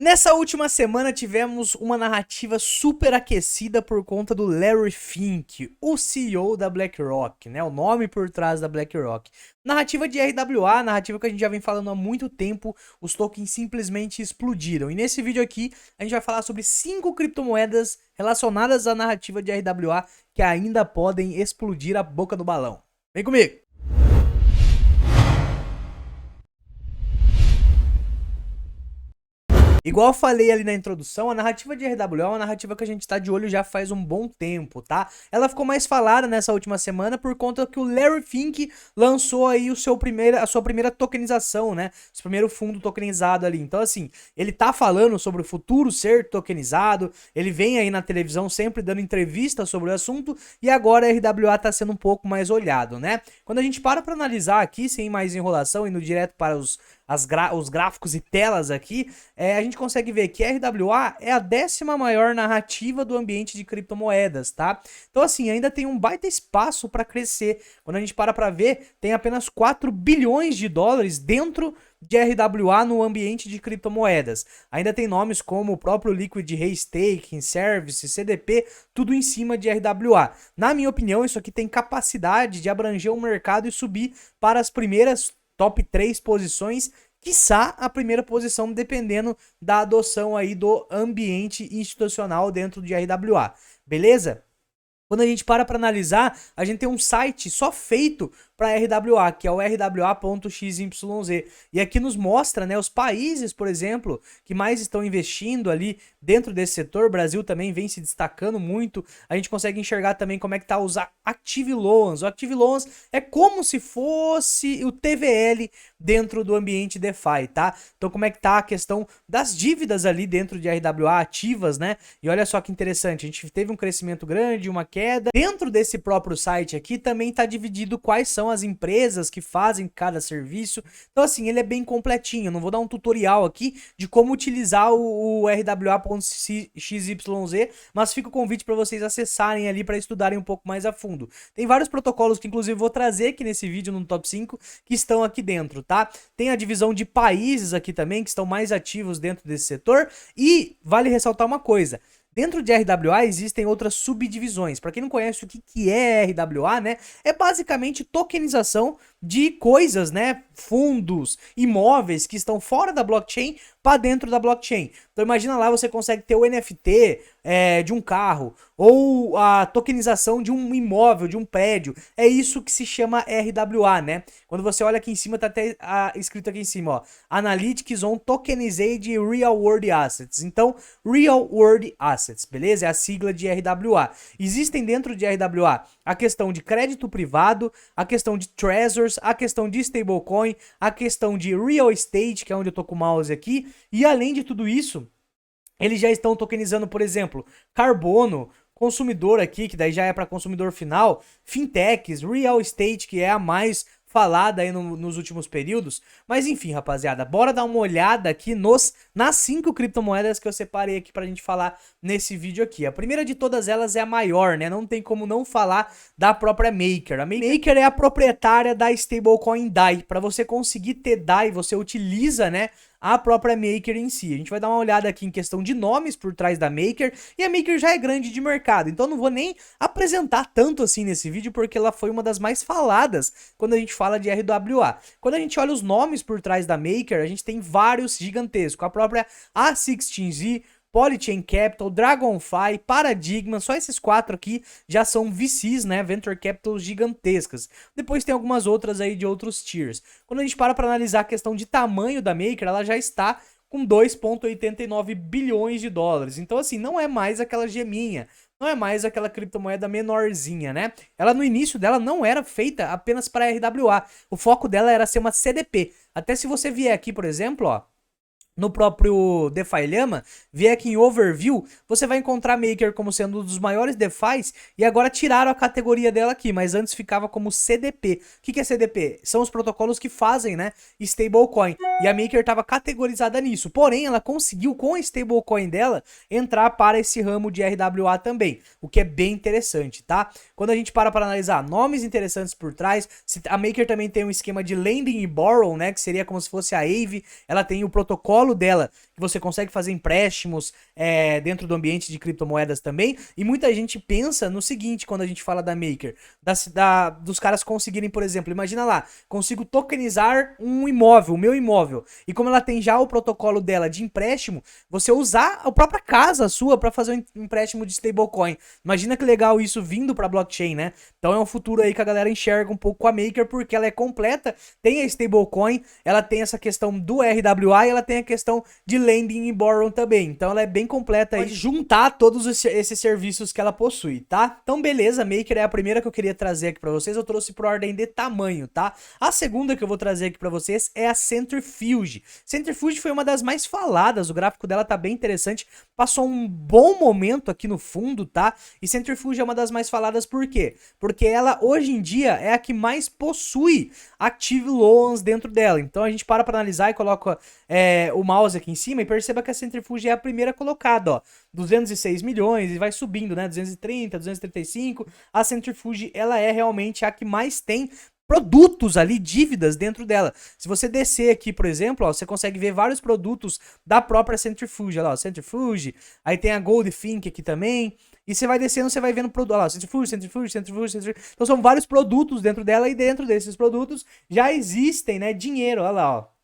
Nessa última semana tivemos uma narrativa super aquecida por conta do Larry Fink, o CEO da BlackRock, né? O nome por trás da BlackRock. Narrativa de RWA, narrativa que a gente já vem falando há muito tempo, os tokens simplesmente explodiram. E nesse vídeo aqui a gente vai falar sobre 5 criptomoedas relacionadas à narrativa de RWA que ainda podem explodir a boca do balão. Vem comigo! Igual eu falei ali na introdução, a narrativa de RWA é uma narrativa que a gente tá de olho já faz um bom tempo, tá? Ela ficou mais falada nessa última semana por conta que o Larry Fink lançou aí a sua primeira tokenização, né? Seu primeiro fundo tokenizado ali. Então, assim, ele tá falando sobre o futuro ser tokenizado, ele vem aí na televisão sempre dando entrevistas sobre o assunto e agora a RWA tá sendo um pouco mais olhado, né? Quando a gente para analisar aqui, sem mais enrolação, indo direto para os gráficos e telas aqui, a gente consegue ver que RWA é a 10ª maior narrativa do ambiente de criptomoedas, tá? Então, assim, ainda tem um baita espaço para crescer. Quando a gente para ver, tem apenas 4 bilhões de dólares dentro de RWA no ambiente de criptomoedas. Ainda tem nomes como o próprio Liquid Staking, Service, CDP, tudo em cima de RWA. Na minha opinião, isso aqui tem capacidade de abranger o mercado e subir para as primeiras top 3 posições, quiçá a primeira posição, dependendo da adoção aí do ambiente institucional dentro de RWA, beleza? Quando a gente para analisar, a gente tem um site só feito para RWA, que é o rwa.xyz. E aqui nos mostra, né, os países, por exemplo, que mais estão investindo ali dentro desse setor. O Brasil também vem se destacando muito. A gente consegue enxergar também como é que tá os Active Loans. O Active Loans é como se fosse o TVL dentro do ambiente DeFi, tá? Então como é que tá a questão das dívidas ali dentro de RWA ativas, né? E olha só que interessante, a gente teve um crescimento grande, uma queda. Dentro desse próprio site aqui também tá dividido quais são as empresas que fazem cada serviço. Então assim, ele é bem completinho. Eu não vou dar um tutorial aqui de como utilizar o rwa.xyz, mas fica o convite para vocês acessarem ali para estudarem um pouco mais a fundo. Tem vários protocolos que inclusive vou trazer aqui nesse vídeo no top 5 que estão aqui dentro, tá? Tem a divisão de países aqui também que estão mais ativos dentro desse setor e vale ressaltar uma coisa. Dentro de RWA existem outras subdivisões. Para quem não conhece o que é RWA, né? É basicamente tokenização de coisas, né? Fundos, imóveis que estão fora da blockchain para dentro da blockchain. Então imagina lá, você consegue ter o NFT de um carro ou a tokenização de um imóvel, de um prédio. É isso que se chama RWA, né? Quando você olha aqui em cima, tá até escrito aqui em cima, ó, Analytics on Tokenized Real World Assets. Então, Real World Assets, beleza? É a sigla de RWA. Existem dentro de RWA a questão de crédito privado, a questão de treasures, a questão de stablecoin, a questão de real estate, que é onde eu tô com o mouse aqui, e além de tudo isso, eles já estão tokenizando, por exemplo, carbono, consumidor aqui, que daí já é para consumidor final, fintechs, real estate, que é a mais falada aí nos últimos períodos. Mas enfim, rapaziada, bora dar uma olhada aqui nas 5 criptomoedas que eu separei aqui pra gente falar nesse vídeo aqui. A primeira de todas elas é a maior, né? Não tem como não falar da própria Maker. A Maker é a proprietária da stablecoin DAI. Para você conseguir ter DAI, você utiliza, né, a própria Maker em si. A gente vai dar uma olhada aqui em questão de nomes por trás da Maker, e a Maker já é grande de mercado, então não vou nem apresentar tanto assim nesse vídeo, porque ela foi uma das mais faladas quando a gente fala de RWA. Quando a gente olha os nomes por trás da Maker, a gente tem vários gigantescos, a própria A16Z, Polychain Capital, Dragonfly, Paradigma, só esses 4 aqui já são VCs, né, Venture Capital gigantescas. Depois tem algumas outras aí de outros tiers. Quando a gente para analisar a questão de tamanho da Maker, ela já está com 2,89 bilhões de dólares. Então assim, não é mais aquela geminha, não é mais aquela criptomoeda menorzinha, né? Ela no início dela não era feita apenas para RWA. O foco dela era ser uma CDP. Até se você vier aqui, por exemplo, ó, no próprio DeFi Llama, vier aqui em Overview, você vai encontrar a Maker como sendo um dos maiores DeFis, e agora tiraram a categoria dela aqui, mas antes ficava como CDP. O que é CDP? São os protocolos que fazem, né, stablecoin, e a Maker estava categorizada nisso, porém ela conseguiu com a stablecoin dela entrar para esse ramo de RWA também, o que é bem interessante, tá? Quando a gente para analisar nomes interessantes por trás, a Maker também tem um esquema de lending e borrow, né, que seria como se fosse a Aave, ela tem o protocolo protocolo dela, que você consegue fazer empréstimos dentro do ambiente de criptomoedas também. E muita gente pensa no seguinte quando a gente fala da Maker, dos caras conseguirem, por exemplo, imagina lá, consigo tokenizar um imóvel, o meu imóvel, e como ela tem já o protocolo dela de empréstimo, você usar a própria casa sua para fazer um empréstimo de stablecoin. Imagina que legal isso vindo para blockchain, né? Então é um futuro aí que a galera enxerga um pouco com a Maker, porque ela é completa, tem a stablecoin, ela tem essa questão do RWA e ela tem a questão de lending e borrow também. Então ela é bem completa aí, juntar todos esses serviços que ela possui, tá? Então beleza, a Maker é a primeira que eu queria trazer aqui para vocês, eu trouxe por ordem de tamanho, tá? A segunda que eu vou trazer aqui para vocês é a Centrifuge. Centrifuge foi uma das mais faladas, o gráfico dela tá bem interessante, passou um bom momento aqui no fundo, tá? E Centrifuge é uma das mais faladas por quê? Porque ela hoje em dia é a que mais possui Active Loans dentro dela. Então a gente para analisar e coloca o mouse aqui em cima e perceba que a Centrifuge é a primeira colocada, ó. 206 milhões e vai subindo, né? 230, 235. A Centrifuge, ela é realmente a que mais tem produtos ali, dívidas dentro dela. Se você descer aqui, por exemplo, ó, você consegue ver vários produtos da própria Centrifuge. Olha lá, ó, Centrifuge, aí tem a Goldfink aqui também. E você vai descendo, você vai vendo produto. Olha lá, Centrifuge, Centrifuge, Centrifuge, Centrifuge. Então são vários produtos dentro dela e dentro desses produtos já existem, né, dinheiro. Olha lá, ó.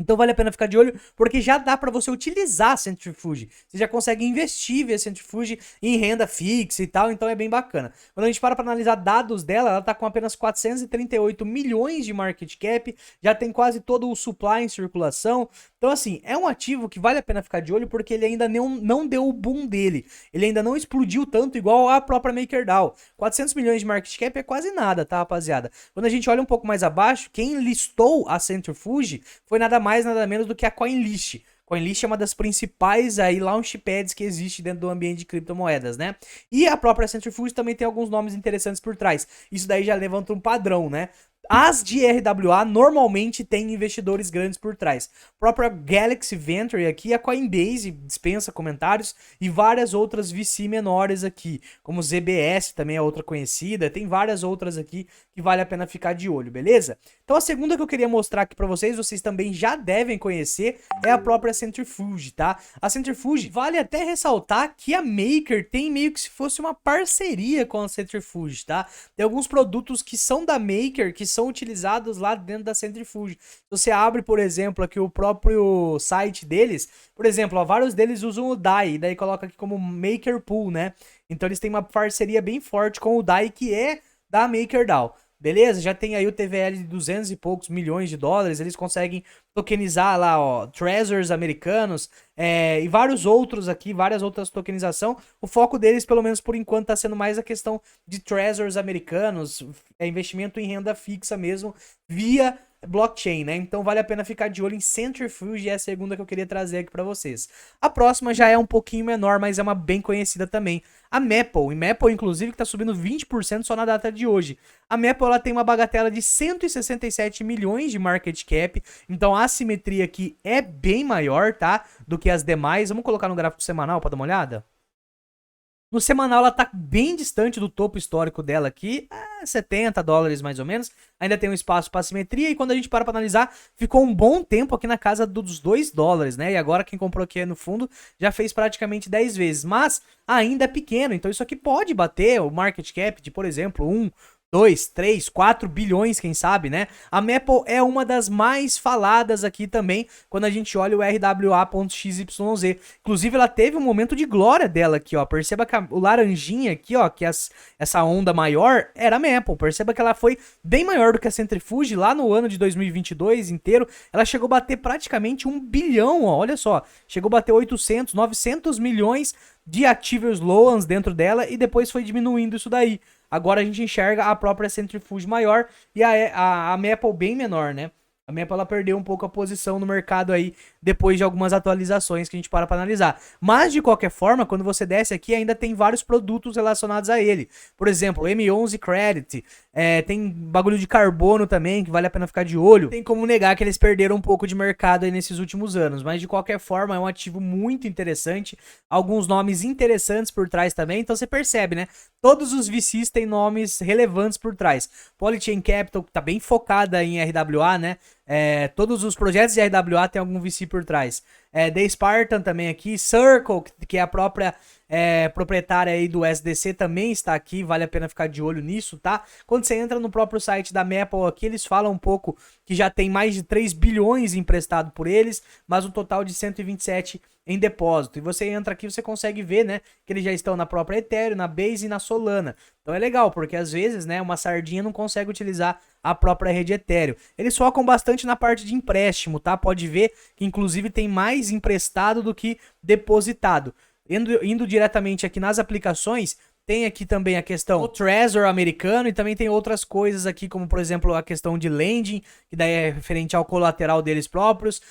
Então vale a pena ficar de olho, porque já dá para você utilizar a Centrifuge. Você já consegue investir via Centrifuge em renda fixa e tal, então é bem bacana. Quando a gente para analisar dados dela, ela tá com apenas 438 milhões de market cap, já tem quase todo o supply em circulação. Então assim, é um ativo que vale a pena ficar de olho, porque ele ainda não deu o boom dele. Ele ainda não explodiu tanto igual a própria MakerDAO. 400 milhões de market cap é quase nada, tá, rapaziada? Quando a gente olha um pouco mais abaixo, quem listou a Centrifuge foi nada mais, nada menos do que a CoinList. CoinList é uma das principais aí launchpads que existe dentro do ambiente de criptomoedas, né? E a própria Centrifuge também tem alguns nomes interessantes por trás. Isso daí já levanta um padrão, né? As de RWA normalmente tem investidores grandes por trás. A própria Galaxy Venture aqui, a Coinbase dispensa comentários e várias outras VC menores aqui, como ZBS também é outra conhecida, tem várias outras aqui que vale a pena ficar de olho, beleza? Então a segunda que eu queria mostrar aqui pra vocês também já devem conhecer, é a própria Centrifuge, tá? A Centrifuge, vale até ressaltar que a Maker tem meio que se fosse uma parceria com a Centrifuge, tá? Tem alguns produtos que são da Maker, que são utilizados lá dentro da Centrifuge. Se você abre, por exemplo, aqui o próprio site deles, por exemplo, ó, vários deles usam o DAI, daí coloca aqui como Maker Pool, né? Então eles têm uma parceria bem forte com o DAI, que é da MakerDAO. Beleza? Já tem aí o TVL de 200 e poucos milhões de dólares, eles conseguem tokenizar lá, ó, Treasures americanos, e vários outros aqui, várias outras tokenização. O foco deles, pelo menos por enquanto, tá sendo mais a questão de Treasures americanos, investimento em renda fixa mesmo, via blockchain, né? Então vale a pena ficar de olho em Centrifuge, é a segunda que eu queria trazer aqui pra vocês. A próxima já é um pouquinho menor, mas é uma bem conhecida também. A Maple, inclusive, que tá subindo 20% só na data de hoje. A Maple, ela tem uma bagatela de 167 milhões de market cap, então a assimetria aqui é bem maior, tá? Do que as demais. Vamos colocar no gráfico semanal pra dar uma olhada? No semanal ela tá bem distante do topo histórico dela aqui, 70 dólares mais ou menos. Ainda tem um espaço para assimetria e quando a gente para analisar, ficou um bom tempo aqui na casa dos 2 dólares, né? E agora quem comprou aqui no fundo já fez praticamente 10 vezes, mas ainda é pequeno, então isso aqui pode bater o market cap de, por exemplo, 2, 3, 4 bilhões, quem sabe, né? A Maple é uma das mais faladas aqui também, quando a gente olha o RWA.xyz. Inclusive, ela teve um momento de glória dela aqui, ó. Perceba que o laranjinha aqui, ó, que essa onda maior, era a Maple. Perceba que ela foi bem maior do que a Centrifuge lá no ano de 2022 inteiro. Ela chegou a bater praticamente 1 bilhão, ó. Olha só. Chegou a bater 800, 900 milhões de Active Loans dentro dela e depois foi diminuindo isso daí. Agora a gente enxerga a própria Centrifuge maior e a Maple bem menor, né? A Maple, ela perdeu um pouco a posição no mercado aí, depois de algumas atualizações que a gente para analisar. Mas, de qualquer forma, quando você desce aqui, ainda tem vários produtos relacionados a ele. Por exemplo, M11 Credit, tem bagulho de carbono também, que vale a pena ficar de olho. Tem como negar que eles perderam um pouco de mercado aí nesses últimos anos, mas de qualquer forma é um ativo muito interessante, alguns nomes interessantes por trás também, então você percebe, né? Todos os VCs têm nomes relevantes por trás. Polychain Capital, que tá bem focada em RWA, né? Todos os projetos de RWA tem algum VC por trás. The Spartan também aqui, Circle, que é a própria proprietária aí do SDC, também está aqui, vale a pena ficar de olho nisso, tá? Quando você entra no próprio site da Maple aqui, eles falam um pouco que já tem mais de 3 bilhões emprestado por eles, mas um total de 127 em depósito. E você entra aqui, você consegue ver, né, que eles já estão na própria Ethereum, na Base e na Solana. Então é legal, porque às vezes, né, uma sardinha não consegue utilizar a própria rede Ethereum. Eles focam bastante na parte de empréstimo, tá? Pode ver que inclusive tem mais emprestado do que depositado. Indo diretamente aqui nas aplicações, tem aqui também a questão do Trezor americano e também tem outras coisas aqui, como por exemplo a questão de lending, que daí é referente ao colateral deles próprios,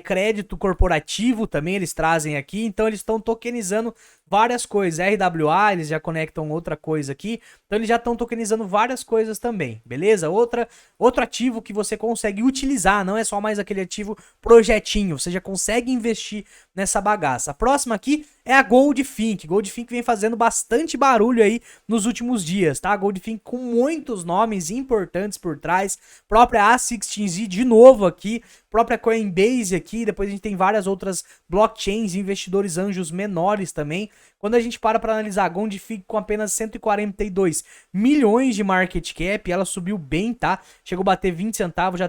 crédito corporativo também eles trazem aqui, então eles estão tokenizando várias coisas, RWA, eles já conectam outra coisa aqui, então eles já estão tokenizando várias coisas também, beleza? Outro ativo que você consegue utilizar, não é só mais aquele ativo projetinho, você já consegue investir nessa bagaça. A próxima aqui é a Goldfink. Goldfink vem fazendo bastante barulho aí nos últimos dias, tá? Goldfink com muitos nomes importantes por trás, própria A16Z de novo aqui, própria Coinbase aqui, depois a gente tem várias outras blockchains, investidores anjos menores também. Quando a gente para analisar, a Goldfink com apenas 142 milhões de market cap, ela subiu bem, tá? Chegou a bater 20 centavos, já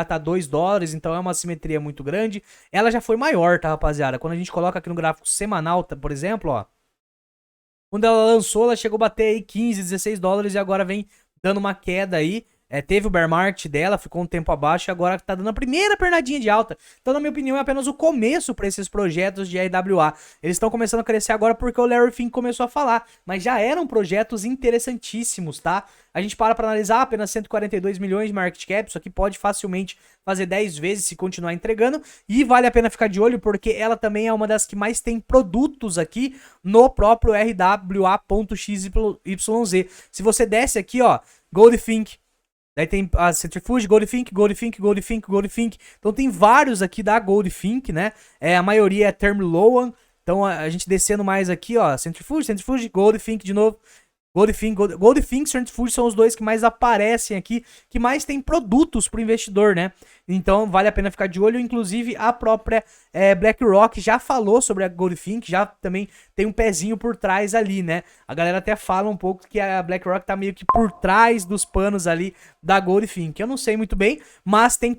tá 2 dólares, então é uma simetria muito grande. Ela já foi maior, tá, rapaziada? Quando a gente coloca aqui no gráfico semanal, por exemplo, ó, quando ela lançou, ela chegou a bater aí 15, 16 dólares e agora vem dando uma queda aí. Teve o bear market dela, ficou um tempo abaixo e agora tá dando a primeira pernadinha de alta. Então, na minha opinião, é apenas o começo para esses projetos de RWA. Eles estão começando a crescer agora porque o Larry Fink começou a falar, mas já eram projetos interessantíssimos, tá? A gente para analisar, apenas 142 milhões de market cap, isso aqui pode facilmente fazer 10 vezes se continuar entregando, e vale a pena ficar de olho porque ela também é uma das que mais tem produtos aqui no próprio RWA.xyz. Se você desce aqui, ó, Goldfink, daí tem a Centrifuge, Goldfink, Goldfink, Goldfink, Goldfink. Então tem vários aqui da Goldfink, né? A maioria é Term Loan. Então a gente descendo mais aqui, ó, Centrifuge, Centrifuge, Goldfink de novo. Goldfink e Centrifuge são os dois que mais aparecem aqui, que mais tem produtos para o investidor, né? Então vale a pena ficar de olho. Inclusive a própria BlackRock já falou sobre a Goldfink, já também tem um pezinho por trás ali, né? A galera até fala um pouco que a BlackRock tá meio que por trás dos panos ali da Goldfink. Eu não sei muito bem, mas tem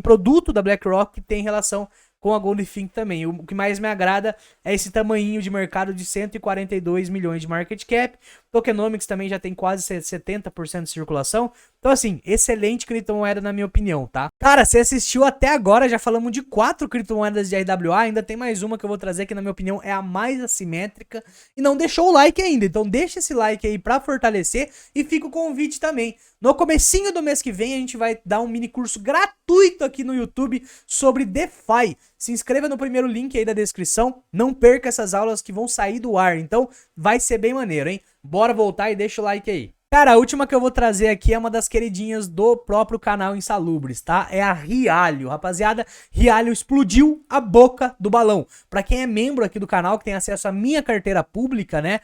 produto da BlackRock que tem relação com a Goldfink também. O que mais me agrada é esse tamanhinho de mercado de 142 milhões de market cap. Tokenomics também já tem quase 70% de circulação. Então, assim, excelente criptomoeda na minha opinião, tá? Cara, você assistiu até agora, já falamos de 4 criptomoedas de RWA, ainda tem mais uma que eu vou trazer que, na minha opinião, é a mais assimétrica. E não deixou o like ainda, então deixa esse like aí pra fortalecer e fica o convite também. No comecinho do mês que vem, a gente vai dar um mini curso gratuito aqui no YouTube sobre DeFi. Se inscreva no primeiro link aí da descrição, não perca essas aulas que vão sair do ar, então vai ser bem maneiro, hein? Bora voltar e deixa o like aí. Cara, a última que eu vou trazer aqui é uma das queridinhas do próprio canal Insalubres, tá? É a Rialho. Rapaziada, Rialho explodiu a boca do balão. Pra quem é membro aqui do canal, que tem acesso à minha carteira pública, né?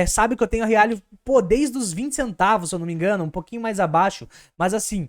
Sabe que eu tenho a Rialho, pô, desde os 20 centavos, se eu não me engano, um pouquinho mais abaixo. Mas assim,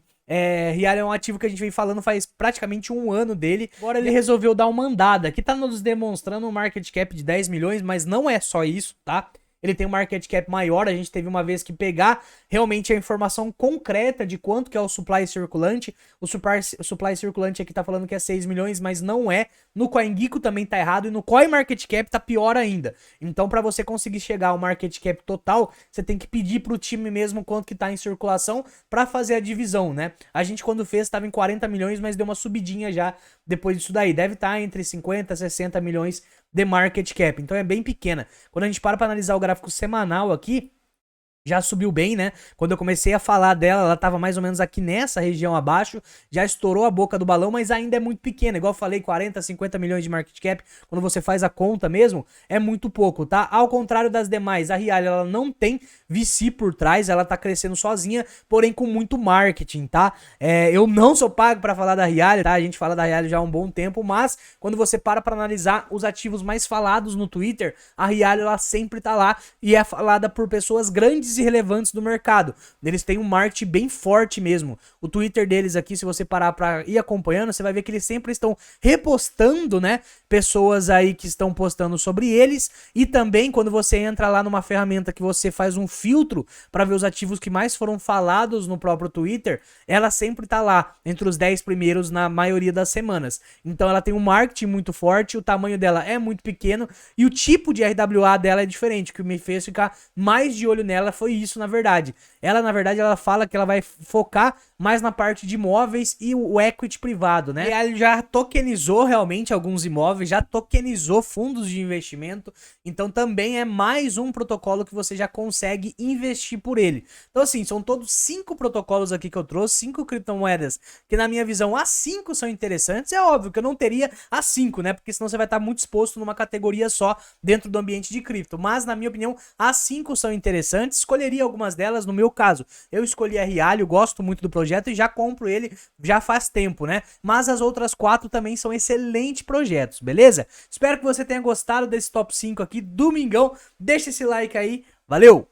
Rialho é um ativo que a gente vem falando faz praticamente um ano dele. Agora ele resolveu dar uma andada. Aqui tá nos demonstrando um market cap de 10 milhões, mas não é só isso, tá? Ele tem um market cap maior, a gente teve uma vez que pegar realmente a informação concreta de quanto que é o supply circulante. O supply circulante aqui tá falando que é 6 milhões, mas não é. No CoinGecko também tá errado e no CoinMarketCap tá pior ainda. Então, para você conseguir chegar ao market cap total, você tem que pedir pro time mesmo quanto que tá em circulação para fazer a divisão, né? A gente quando fez tava em 40 milhões, mas deu uma subidinha já depois disso daí. Deve estar entre 50 e 60 milhões de market cap, então é bem pequena. Quando a gente para analisar o gráfico semanal aqui, já subiu bem, né? Quando eu comecei a falar dela, ela tava mais ou menos aqui nessa região abaixo, já estourou a boca do balão, mas ainda é muito pequena. Igual eu falei, 40, 50 milhões de market cap, quando você faz a conta mesmo, é muito pouco, tá? Ao contrário das demais, a Rialho, ela não tem VC por trás, ela tá crescendo sozinha, porém com muito marketing, tá? Eu não sou pago pra falar da Rialho, tá? A gente fala da Rialho já há um bom tempo, mas quando você para pra analisar os ativos mais falados no Twitter, a Rialho, ela sempre tá lá e é falada por pessoas grandes grandes e relevantes do mercado. Eles têm um marketing bem forte mesmo. O Twitter deles aqui, se você parar pra ir acompanhando, você vai ver que eles sempre estão repostando, né, pessoas aí que estão postando sobre eles. E também quando você entra lá numa ferramenta que você faz um filtro para ver os ativos que mais foram falados no próprio Twitter, ela sempre tá lá entre os 10 primeiros na maioria das semanas. Então ela tem um marketing muito forte, o tamanho dela é muito pequeno e o tipo de RWA dela é diferente. O que me fez ficar mais de olho nela foi isso, na verdade. Ela, na verdade, ela fala que ela vai focar mais na parte de imóveis e o equity privado, né? E ela já tokenizou realmente alguns imóveis, já tokenizou fundos de investimento, então também é mais um protocolo que você já consegue investir por ele. Então assim, são todos 5 protocolos aqui que eu trouxe, 5 criptomoedas, que na minha visão as 5 são interessantes. É óbvio que eu não teria as 5, né? Porque senão você vai estar muito exposto numa categoria só dentro do ambiente de cripto. Mas na minha opinião, as 5 são interessantes. Escolheria algumas delas, no meu caso, eu escolhi a Realio, gosto muito do projeto e já compro ele já faz tempo, né? Mas as outras 4 também são excelentes projetos, beleza? Espero que você tenha gostado desse top 5 aqui, domingão. Deixa esse like aí, valeu!